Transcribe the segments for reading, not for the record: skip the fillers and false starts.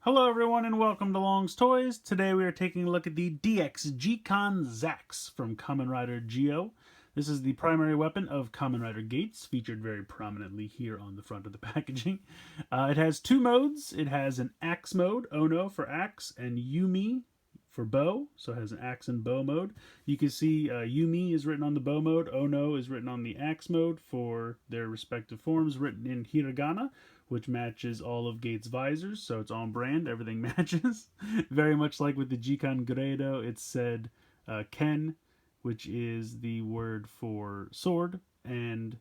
Hello everyone and welcome to Long's Toys. Today we are taking a look at the DX Zikan Zax from Kamen Rider Geo. This is the primary weapon of Kamen Rider Gates, featured very prominently here on the front of the packaging. It has two modes. It has an axe mode, Ono for axe, and Yumi for bow. So it has an axe and bow mode. You can see Yumi is written on the bow mode, Ono is written on the axe mode for their respective forms, written in hiragana, which matches all of Gates' visors, so it's on brand, everything matches. Very much like with the Zikan Gredo, it said Ken, which is the word for sword, and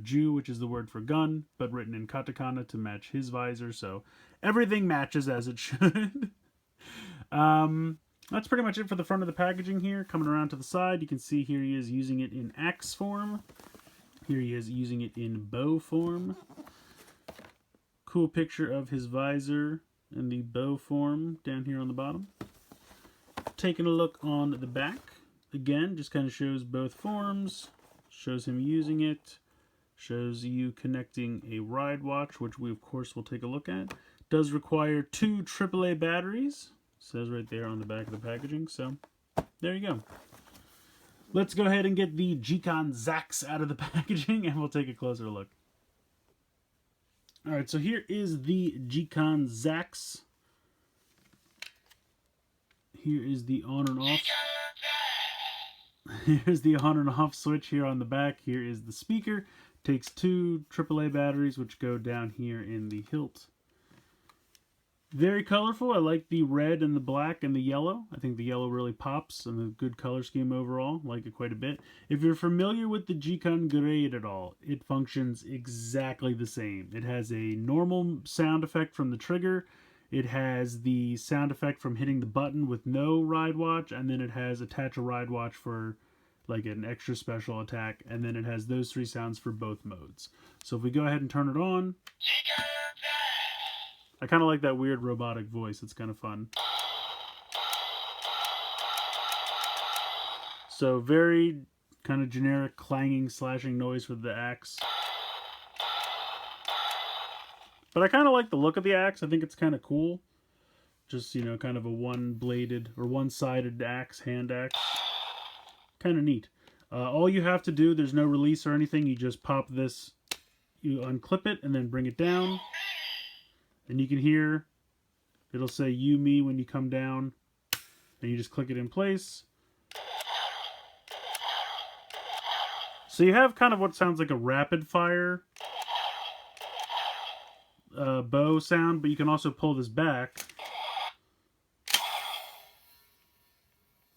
Ju, which is the word for gun, but written in katakana to match his visor, so everything matches as it should. That's pretty much it for the front of the packaging here. Coming around to the side, you can see here he is using it in axe form. Here he is using it in bow form. Cool picture of his visor in the bow form down here on the bottom. Taking a look on the back, again, just kind of shows both forms, shows him using it, shows you connecting a ride watch, which we of course will take a look at. Does require 2 AAA batteries, says right there on the back of the packaging, so there you go. Let's go ahead and get the Zikan Zax out of the packaging and we'll take a closer look. Alright, so here is the Zikan Zax. Here is the on and off. Here's the on and off switch here on the back. Here is the speaker. Takes 2 AAA batteries, which go down here in the hilt. Very colorful. I like the red and the black and the yellow. I think the yellow really pops and a good color scheme overall. Like it quite a bit. If you're familiar with the Zikan Grade at all, it functions exactly the same. It has a normal sound effect from the trigger. It has the sound effect from hitting the button with no ride watch, and then it has attach a ride watch for like an extra special attack, and then it has those 3 sounds for both modes. So if we go ahead and turn it on, I kind of like that weird robotic voice. It's kind of fun. So very kind of generic clanging, slashing noise for the axe. But I kind of like the look of the axe. I think it's kind of cool. Just, you know, kind of a one-bladed or one-sided axe, hand axe. Kind of neat. All you have to do, there's no release or anything. You just pop this, you unclip it, and then bring it down. And you can hear, it'll say you, me when you come down. And you just click it in place. So you have kind of what sounds like a rapid fire bow sound, but you can also pull this back.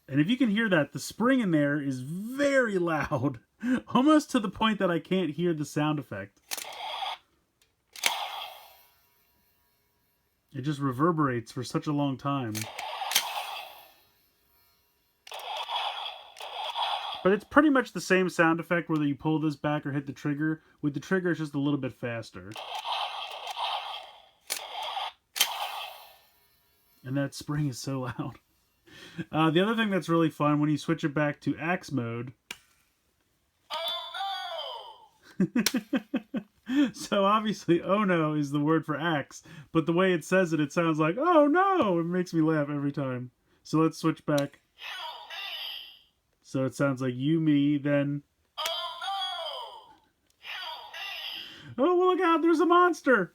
And if you can hear that, the spring in there is very loud. Almost to the point that I can't hear the sound effect. It just reverberates for such a long time. But it's pretty much the same sound effect whether you pull this back or hit the trigger. With the trigger, it's just a little bit faster. And that spring is so loud. The other thing that's really fun, when you switch it back to axe mode... So obviously, oh no is the word for axe, but the way it says it, it sounds like, oh no! It makes me laugh every time. So let's switch back. So it sounds like you, me, then... Oh, well, look out, there's a monster!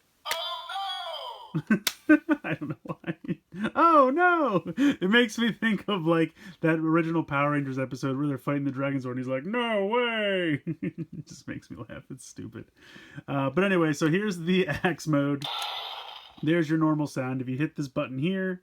I don't know why. Oh no! It makes me think of like that original Power Rangers episode where they're fighting the Dragonzord and he's like, no way! It just makes me laugh. It's stupid. But anyway, so here's the axe mode. There's your normal sound. If you hit this button here,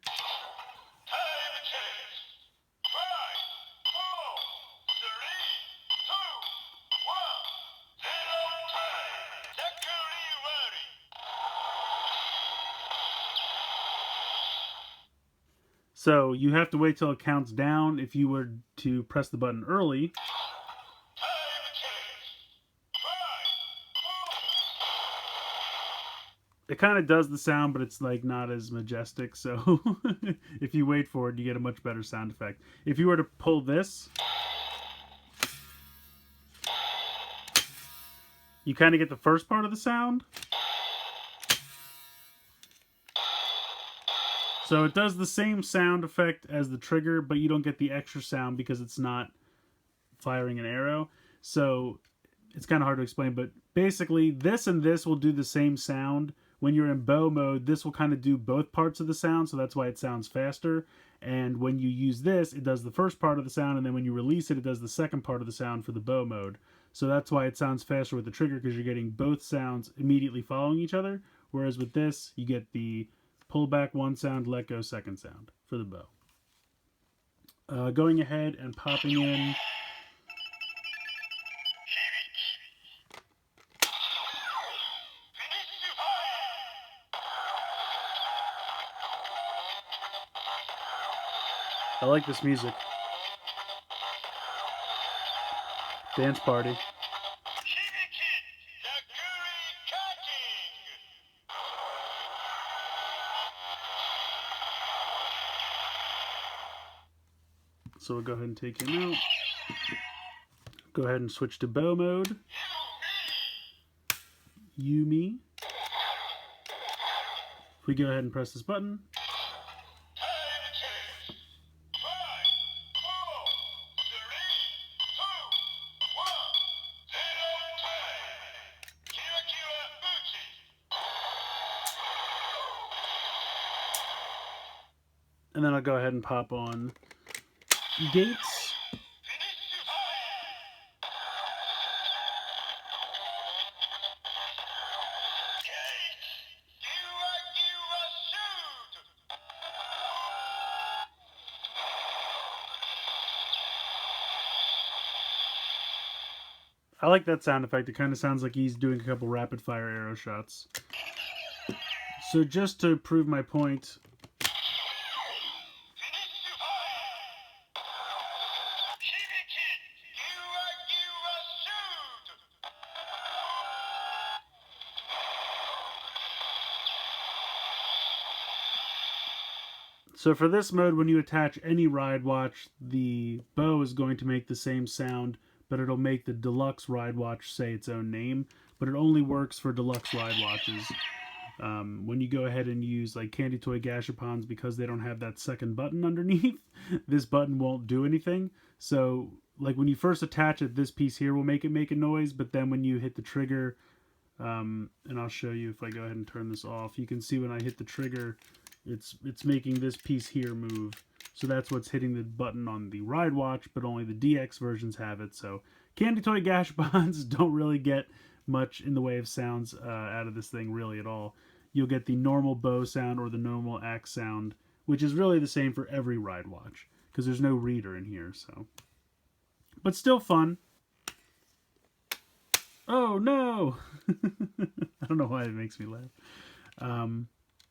so you have to wait till it counts down. If you were to press the button early, it kind of does the sound, but it's like not as majestic. So if you wait for it, you get a much better sound effect. If you were to pull this, you kind of get the first part of the sound. So it does the same sound effect as the trigger, but you don't get the extra sound because it's not firing an arrow. So it's kind of hard to explain, but basically this and this will do the same sound. When you're in bow mode, this will kind of do both parts of the sound, so that's why it sounds faster. And when you use this, it does the first part of the sound, and then when you release it, it does the second part of the sound for the bow mode. So that's why it sounds faster with the trigger, because you're getting both sounds immediately following each other. Whereas with this, you get the pull back one sound, let go second sound for the bow. Going ahead and popping in I like this music. Dance party. So we'll go ahead and take him out. Go ahead and switch to bow mode. Yumi. If we go ahead and press this button, and then I'll go ahead and pop on Gates. I like that sound effect. It kind of sounds like he's doing a couple rapid fire arrow shots. So just to prove my point, so for this mode, when you attach any ride watch, the bow is going to make the same sound, but it'll make the deluxe ride watch say its own name, but it only works for deluxe ride watches. When you go ahead and use like Candy Toy Gashapons, because they don't have that second button underneath, this button won't do anything. So like when you first attach it, this piece here will make a noise, but then when you hit the trigger, and I'll show you if I go ahead and turn this off, you can see when I hit the trigger, it's making this piece here move. So that's what's hitting the button on the ride watch, but only the DX versions have it. So Candy Toy Gashapons don't really get much in the way of sounds out of this thing really at all. You'll get the normal bow sound or the normal axe sound, which is really the same for every ride watch, because there's no reader in here. So, but still fun. Oh no! I don't know why it makes me laugh.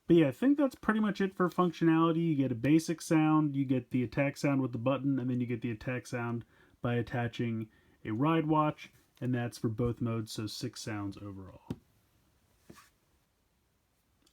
But yeah, I think that's pretty much it for functionality. You get a basic sound, you get the attack sound with the button, and then you get the attack sound by attaching a ride watch, and that's for both modes, so 6 sounds overall.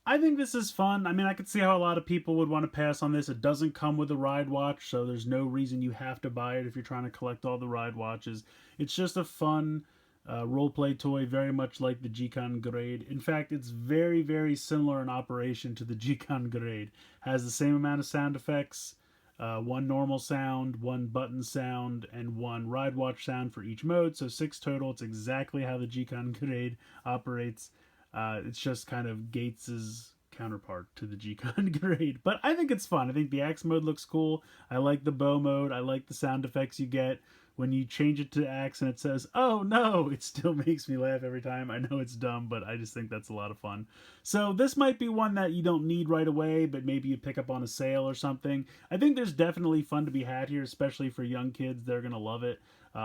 I think this is fun. I mean, I could see how a lot of people would want to pass on this. It doesn't come with a ride watch, so there's no reason you have to buy it if you're trying to collect all the ride watches. It's just a fun role-play toy, very much like the Zikan Grade. In fact, it's very, very similar in operation to the Zikan Grade. Has the same amount of sound effects, 1 normal sound, 1 button sound, and 1 ride watch sound for each mode, so 6 total. It's exactly how the Zikan Grade operates. It's just kind of Gates's counterpart to the Zikan Grade. But I think it's fun. I think the axe mode looks cool. I like the bow mode. I like the sound effects you get. When you change it to axe and it says, "Oh no," it still makes me laugh every time. I know it's dumb, but I just think that's a lot of fun. So this might be one that you don't need right away, but maybe you pick up on a sale or something. I think there's definitely fun to be had here, especially for young kids. They're going to love it.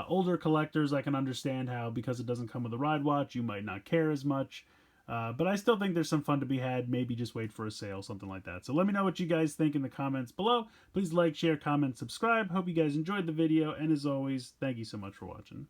Older collectors, I can understand how, because it doesn't come with a ride watch, you might not care as much. But I still think there's some fun to be had. Maybe just wait for a sale, something like that. So let me know what you guys think in the comments below. Please like, share, comment, subscribe. Hope you guys enjoyed the video. And as always, thank you so much for watching.